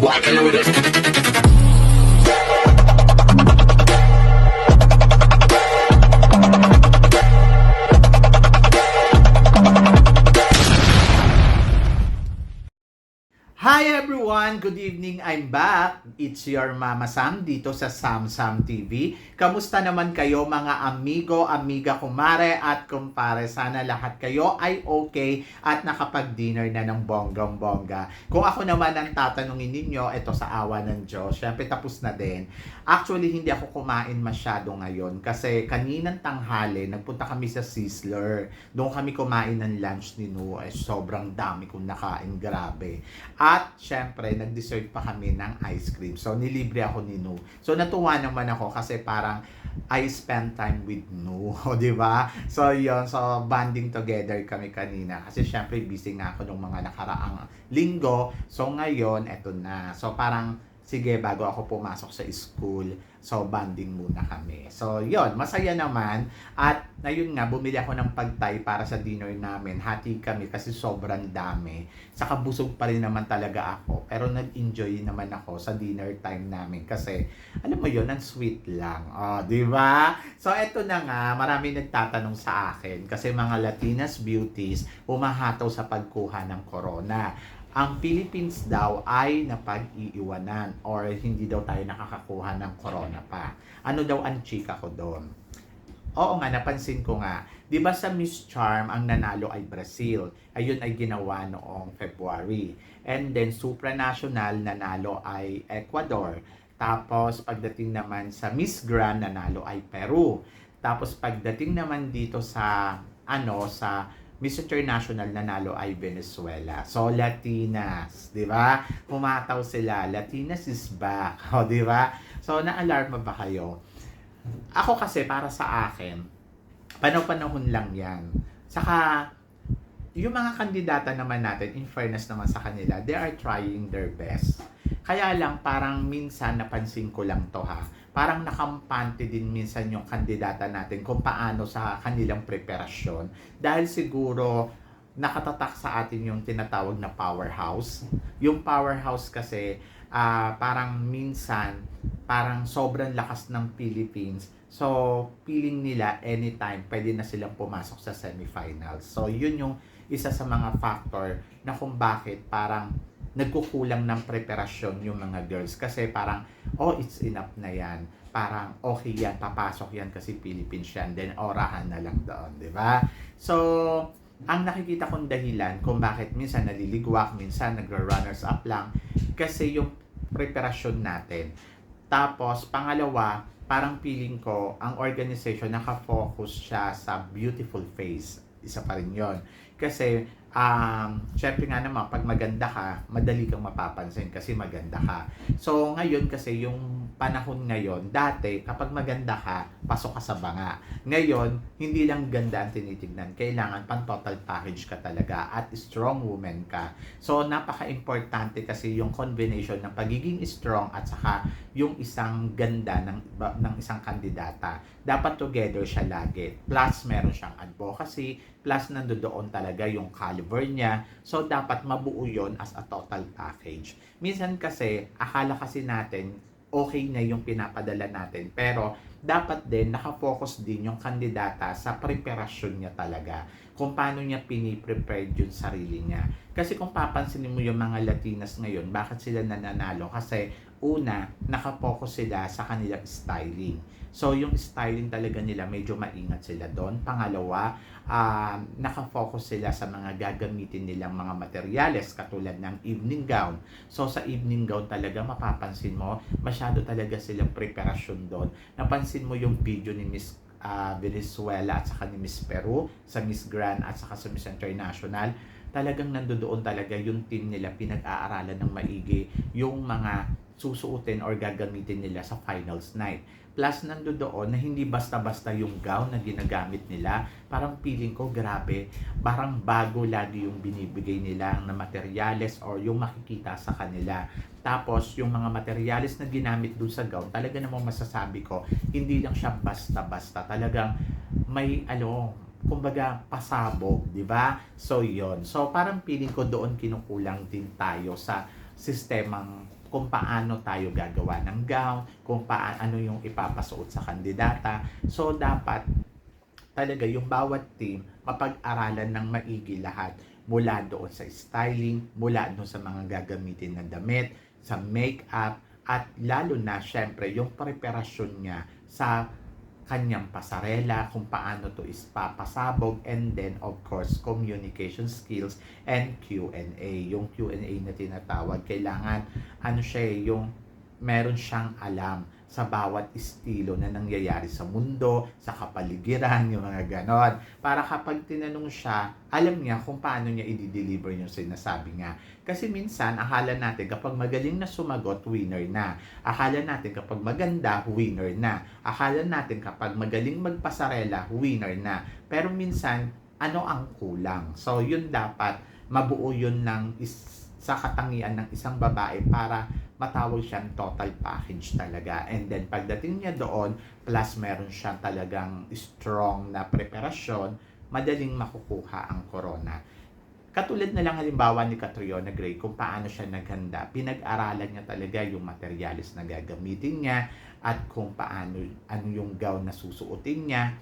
walking with it. Hi everyone! Good evening! I'm back. It's your Mama Sam dito sa Sam Sam TV. Kamusta naman kayo mga amigo, amiga, kumare at kumpare? Sana lahat kayo ay okay at nakapag-dinner na ng bonggang-bongga. Kung ako naman ang tatanungin ninyo, ito sa awa ng Diyos, syempre tapos na din. Actually, hindi ako kumain masyado ngayon kasi kaninang tanghali, nagpunta kami sa Sizzler. Doon kami kumain ng lunch ni Nu. Sobrang dami kong nakain, grabe. At syempre, nag-dessert pa kami ng ice cream. So, nilibre ako ni Nu. So, natuwa naman ako kasi parang I spend time with Nu. O, di ba? So, yun. So, bonding together kami kanina. Kasi syempre, busy nga ako nung mga nakaraang linggo. So, ngayon, eto na. So, parang sige, bago ako pumasok sa school, so bonding muna kami. So, yon, masaya naman. At, ayun nga, bumili ako ng pagtay para sa dinner namin. Hati kami kasi sobrang dami. Saka busog pa rin naman talaga ako. Pero nag-enjoy naman ako sa dinner time namin. Kasi, alam mo yun, ang sweet lang. Oh, di ba? So, eto na nga, marami nagtatanong sa akin. Kasi mga Latinas beauties, umahataw sa pagkuha ng corona. Ang Philippines daw ay napag-iiwanan or hindi daw tayo nakakakuha ng corona pa. Ano daw ang chika ko doon? Oo nga, napansin ko nga. Di ba sa Miss Charm, ang nanalo ay Brazil. Ayun ay ginawa noong February. And then, supranational, nanalo ay Ecuador. Tapos, pagdating naman sa Miss Grand, nanalo ay Peru. Tapos, pagdating naman dito sa, sa Miss International, nanalo ay Venezuela. So, Latinas, di ba? Pumataw sila. Latinas is back. O, di ba? So, na-alarma ba kayo? Ako kasi, para sa akin, panahon lang yan. Saka, yung mga kandidata naman natin, in fairness naman sa kanila, they are trying their best. Kaya lang, parang minsan, napansin ko lang to ha, parang nakampante din minsan yung kandidata natin kung paano sa kanilang preparasyon. Dahil siguro, nakatatak sa atin yung tinatawag na powerhouse. Yung powerhouse kasi, parang minsan, parang sobrang lakas ng Philippines. So, feeling nila anytime pwede na silang pumasok sa semifinals. So, yun yung isa sa mga factor na kung bakit parang nagkukulang ng preparasyon yung mga girls. Kasi parang, it's enough na yan. Parang, okay yan, papasok yan kasi Philippines yan. Then, orahan na lang doon, di ba? So, ang nakikita kong dahilan kung bakit minsan naliligwak, minsan nagra-runners up lang, kasi yung preparasyon natin. Tapos, pangalawa, parang feeling ko, ang organization nakafocus siya sa beautiful face. Isa pa rin yun. Kasi, syempre nga naman, pag maganda ka, madali kang mapapansin kasi maganda ka. So, ngayon kasi yung panahon ngayon, dati, kapag maganda ka, pasok ka sa banga. Ngayon, hindi lang ganda ang tinitignan. Kailangan pang total package ka talaga at strong woman ka. So, napaka-importante kasi yung combination ng pagiging strong at saka yung isang ganda ng isang kandidata. Dapat together siya lagi. Plus, meron siyang advocacy. Plus, nandoon talaga yung caliber niya. So, dapat mabuo yon as a total package. Minsan kasi, akala kasi natin, okay na yung pinapadala natin. Pero, dapat din, nakafocus din yung kandidata sa preparasyon niya talaga. Kung paano niya piniprepare yung sarili niya. Kasi kung papansinin mo yung mga Latinas ngayon, bakit sila nananalo? Kasi, una, nakafocus sila sa kanilang styling. So, yung styling talaga nila, medyo maingat sila doon. Pangalawa, nakafocus sila sa mga gagamitin nilang mga materyales katulad ng evening gown. So, sa evening gown talaga, mapapansin mo, masyado talaga silang preparasyon doon. Napansin mo yung video ni Miss Venezuela at saka ni Miss Peru, sa Miss Grand at saka sa Miss International. Talagang nandoon talaga yung team nila, pinag-aaralan ng maigi yung mga susuotin or gagamitin nila sa finals night. Plus, nandoon na hindi basta-basta yung gown na ginagamit nila. Parang feeling ko, grabe, parang bago lagi yung binibigay nila na materyales or yung makikita sa kanila. Tapos, yung mga materyales na ginamit dun sa gown, talaga namang masasabi ko, hindi lang siya basta-basta. Talagang may, kumbaga, pasabog, di ba? So, yon. So, parang feeling ko doon kinukulang din tayo sa sistemang kung paano tayo gagawa ng gown, kung paano yung ipapasuot sa kandidata. So, dapat talaga yung bawat team mapag-aralan ng maigi lahat mula doon sa styling, mula doon sa mga gagamitin na damit, sa makeup, at lalo na syempre yung preparasyon niya sa kanyang pasarela, kung paano to is papasabog, and then of course communication skills and Q&A. Yung Q&A na tinatawag, kailangan ano siya yung meron siyang alam sa bawat estilo na nangyayari sa mundo, sa kapaligiran, yung mga ganon. Para kapag tinanong siya, alam niya kung paano niya i-deliver yung sinasabi nga. Kasi minsan, akala natin kapag magaling na sumagot, winner na. Akala natin kapag maganda, winner na. Akala natin kapag magaling magpasarela, winner na. Pero minsan, ano ang kulang? So, yun dapat, mabuo yun sa katangian ng isang babae para matawag siyang total package talaga. And then pagdating niya doon, plus meron siyang talagang strong na preparasyon, madaling makukuha ang corona. Katulad na lang halimbawa ni Catriona Gray kung paano siya naghanda. Pinag-aralan niya talaga yung materials na gagamitin niya at kung paano, ano yung gown na susuotin niya.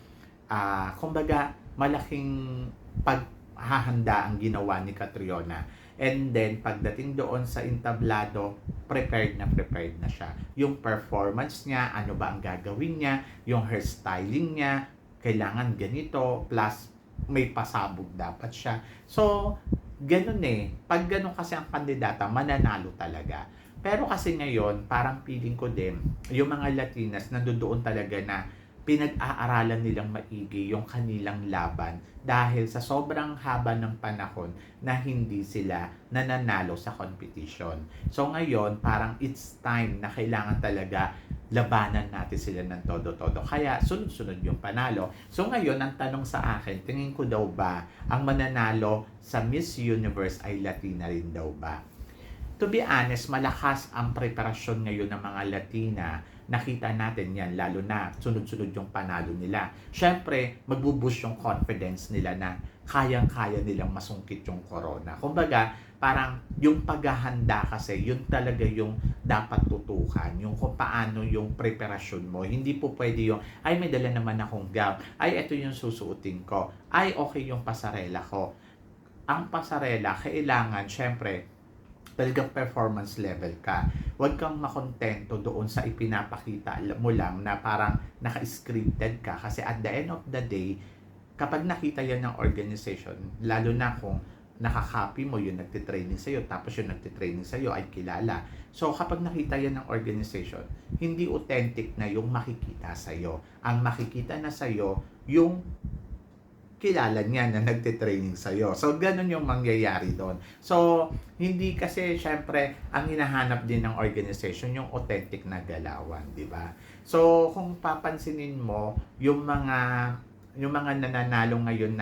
Kumbaga, malaking paghahanda ang ginawa ni Catriona. And then, pagdating doon sa entablado, prepared na siya. Yung performance niya, ano ba ang gagawin niya, yung hairstyling niya, kailangan ganito, plus may pasabog dapat siya. So, ganun Pag ganun kasi ang kandidata, mananalo talaga. Pero kasi ngayon, parang feeling ko din, yung mga Latinas, nandoon talaga na pinag-aaralan nilang maigi yung kanilang laban dahil sa sobrang haba ng panahon na hindi sila nananalo sa competition. So ngayon, parang it's time na kailangan talaga labanan natin sila ng todo-todo. Kaya sunod-sunod yung panalo. So ngayon, ang tanong sa akin, tingin ko daw ba ang mananalo sa Miss Universe ay Latina rin daw ba? To be honest, malakas ang preparasyon ngayon ng mga Latina. Nakita natin yan, lalo na sunod-sunod yung panalo nila. Siyempre, magbubush yung confidence nila na kayang-kaya nilang masungkit yung corona. Kumbaga, parang yung paghahanda kasi, yun talaga yung dapat tutukan. Yung kung paano yung preparasyon mo. Hindi po pwede yung, ay may dala naman akong gown. Ay, ito yung susuotin ko. Ay, okay yung pasarela ko. Ang pasarela, kailangan, siyempre, talagang performance level ka. Huwag kang makontento doon sa ipinapakita mo lang na parang naka-scripted ka. Kasi at the end of the day, kapag nakita yan ng organization, lalo na kung nakakopy mo yung nagtitraining sa'yo, tapos yung nagtitraining sa'yo ay kilala. So kapag nakita yan ng organization, hindi authentic na yung makikita sa'yo. Ang makikita na sa'yo, yung kilala niya na nagtitraining sa'yo. So, ganun yung mangyayari doon. So, hindi kasi, syempre, ang hinahanap din ng organization, yung authentic na galawan, di ba? So, kung papansinin mo, yung mga nananalo ngayon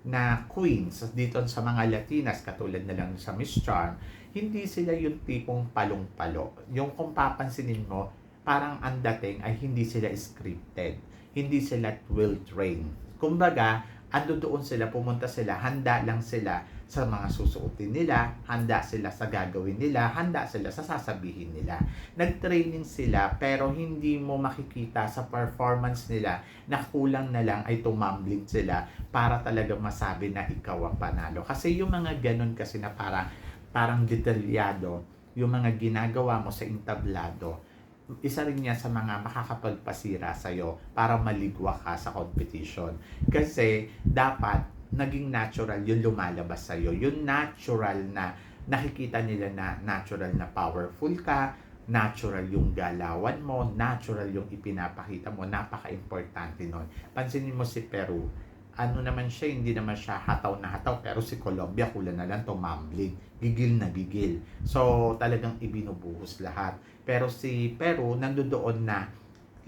na queens dito sa mga Latinas, katulad na lang sa Miss Charm, hindi sila yung tipong palong-palo. Yung kung papansinin mo, parang ang dating ay hindi sila scripted. Hindi sila well-trained. Kumbaga, ando doon sila, pumunta sila, handa lang sila sa mga susuotin nila, handa sila sa gagawin nila, handa sila sa sasabihin nila. Nag-training sila pero hindi mo makikita sa performance nila na kulang na lang ay tumambling sila para talaga masabi na ikaw ang panalo. Kasi yung mga ganun kasi na parang detalyado, yung mga ginagawa mo sa entablado, isa rin niya sa mga makakapagpasira sa'yo para maligwa ka sa competition. Kasi dapat naging natural yung lumalabas sa'yo. Yung natural na nakikita nila na natural na powerful ka, natural yung galawan mo, natural yung ipinapakita mo, napaka-importante nun. Pansinin mo si Peru, ano naman siya, hindi naman siya hataw na hataw, pero si Colombia, kulang na lang tumambling, gigil na gigil. So, talagang ibinubuhos lahat. Pero si Peru, nandoon na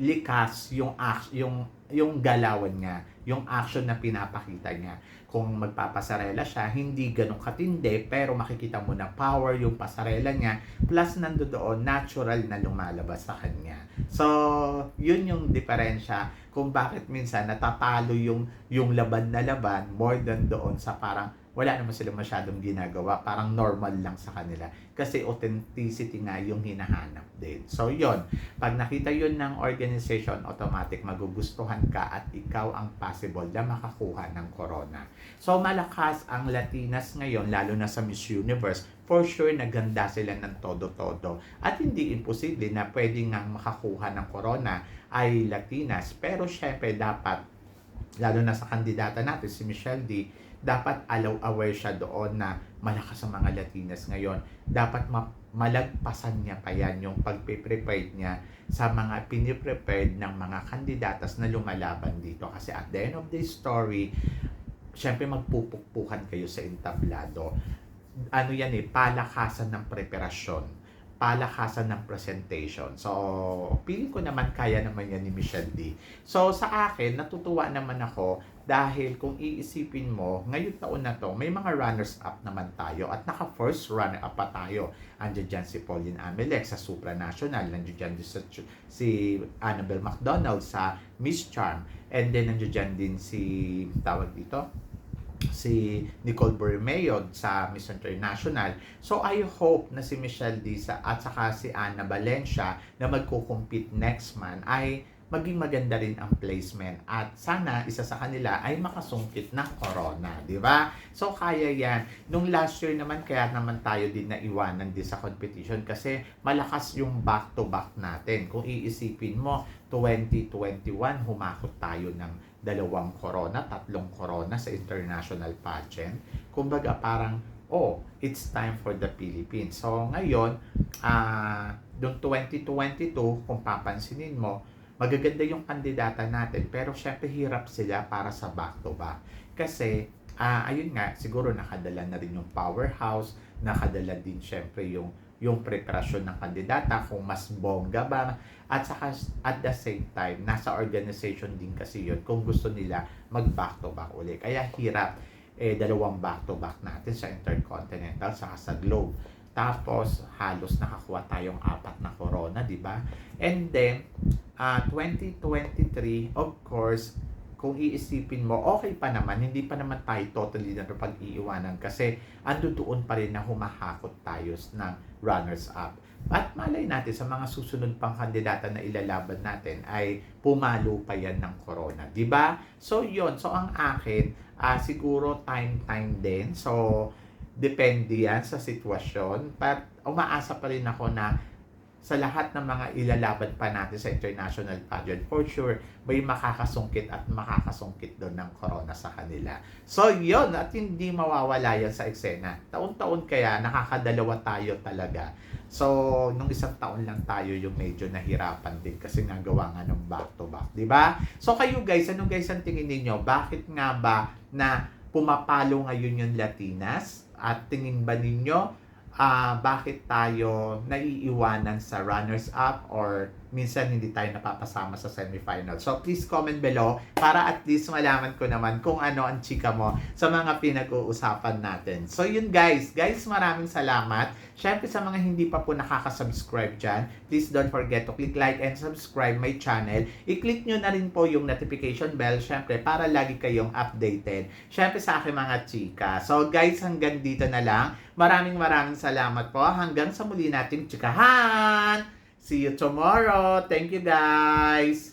likas yung galawan niya, yung action na pinapakita niya. Kung magpapasarela siya, hindi ganun katindi, pero makikita mo na power yung pasarela niya, plus nandoon natural na lumalabas sa kanya. So, yun yung diferensya kung bakit minsan natatalo yung laban na laban more than doon sa parang wala naman sila masyadong ginagawa. Parang normal lang sa kanila. Kasi authenticity nga yung hinahanap din. So, yon. Pag nakita yun ng organization, automatic magugustuhan ka at ikaw ang possible na makakuha ng corona. So, malakas ang Latinas ngayon, lalo na sa Miss Universe. For sure, naganda sila ng todo-todo. At hindi imposible na pwede nga makakuha ng corona ay Latinas. Pero syempre, dapat lalo na sa kandidata natin, si Michelle D, dapat aware siya doon na malakas ang mga Latinas ngayon. Dapat malagpasan niya pa yan yung pagpe-prepared niya sa mga piniprepared ng mga kandidatas na lumalaban dito. Kasi at the end of the story, syempre magpupukpukan kayo sa entablado. Ano yan palakasan ng preparasyon, palakasan ng presentation. So, feeling ko naman kaya naman yan ni Michelle D. So, sa akin, natutuwa naman ako dahil kung iisipin mo, ngayong taon na to, may mga runners-up naman tayo at naka-first runner-up pa tayo. Andiyan dyan si Pauline Amelec sa Supranational, nandiyan dyan si Annabelle McDonald sa Miss Charm, and then nandiyan din si, tawag dito, si Nicole Bermeo sa Miss International. So I hope na si Michelle D at saka si Ana Valencia na magko-compete next month ay maging maganda rin ang placement at sana isa sa kanila ay makasungkit ng corona, di ba? So kaya yan. Nung last year naman kaya naman tayo din naiwanan din sa competition kasi malakas yung back-to-back natin. Kung iisipin mo, 2021 humakot tayo ng 2 corona, 3 corona sa international pageant. Kumbaga parang, it's time for the Philippines. So ngayon, noong 2022, kung papansinin mo, magaganda yung kandidata natin, pero syempre hirap sila para sa back-to-back. Kasi, ayun nga, siguro nakadala na rin yung powerhouse, nakadala din syempre yung preparasyon ng kandidata, kung mas bongga ba, at saka at the same time, nasa organization din kasi yun kung gusto nila mag-back-to-back uli. Kaya hirap, 2 back-to-back natin sa Intercontinental, saka sa Globe. Tapos, halos nakakuha tayong 4 na corona, di ba? And then, 2023, of course, kung iisipin mo, okay pa naman, hindi pa naman tayo totally na pag-iiwanan kasi ando doon pa rin na humahakot tayo ng runners-up. At malay natin sa mga susunod pang kandidata na ilalaban natin ay pumalo pa yan ng corona, di ba? So yun, so ang akin, siguro time din. So depende yan sa sitwasyon. But umaasa pa rin ako na sa lahat ng mga ilalaban pa natin sa international pageant, for sure, may makakasungkit at makakasungkit doon ng corona sa kanila. So, yun, at hindi mawawala yan sa eksena. Taon-taon kaya, nakakadalawa tayo talaga. So, nung isang taon lang tayo yung medyo nahirapan din kasi nga gawa nga ng back-to-back, di ba? So, kayo guys, ano guys ang tingin ninyo? Bakit nga ba na pumapalo ngayon yung Latinas? At tingin ba ninyo, bakit tayo naiiwanan sa runners-up or minsan hindi tayo napapasama sa semifinal. So please comment below para at least malaman ko naman kung ano ang chika mo sa mga pinag-uusapan natin. So yun guys, maraming salamat. Syempre sa mga hindi pa po nakaka-subscribe dyan, please don't forget to click like and subscribe my channel. I-click nyo na rin po yung notification bell syempre para lagi kayong updated. Syempre sa aking mga chika. So guys, hanggang dito na lang. Maraming salamat po. Hanggang sa muli nating chikahan. See you tomorrow. Thank you guys.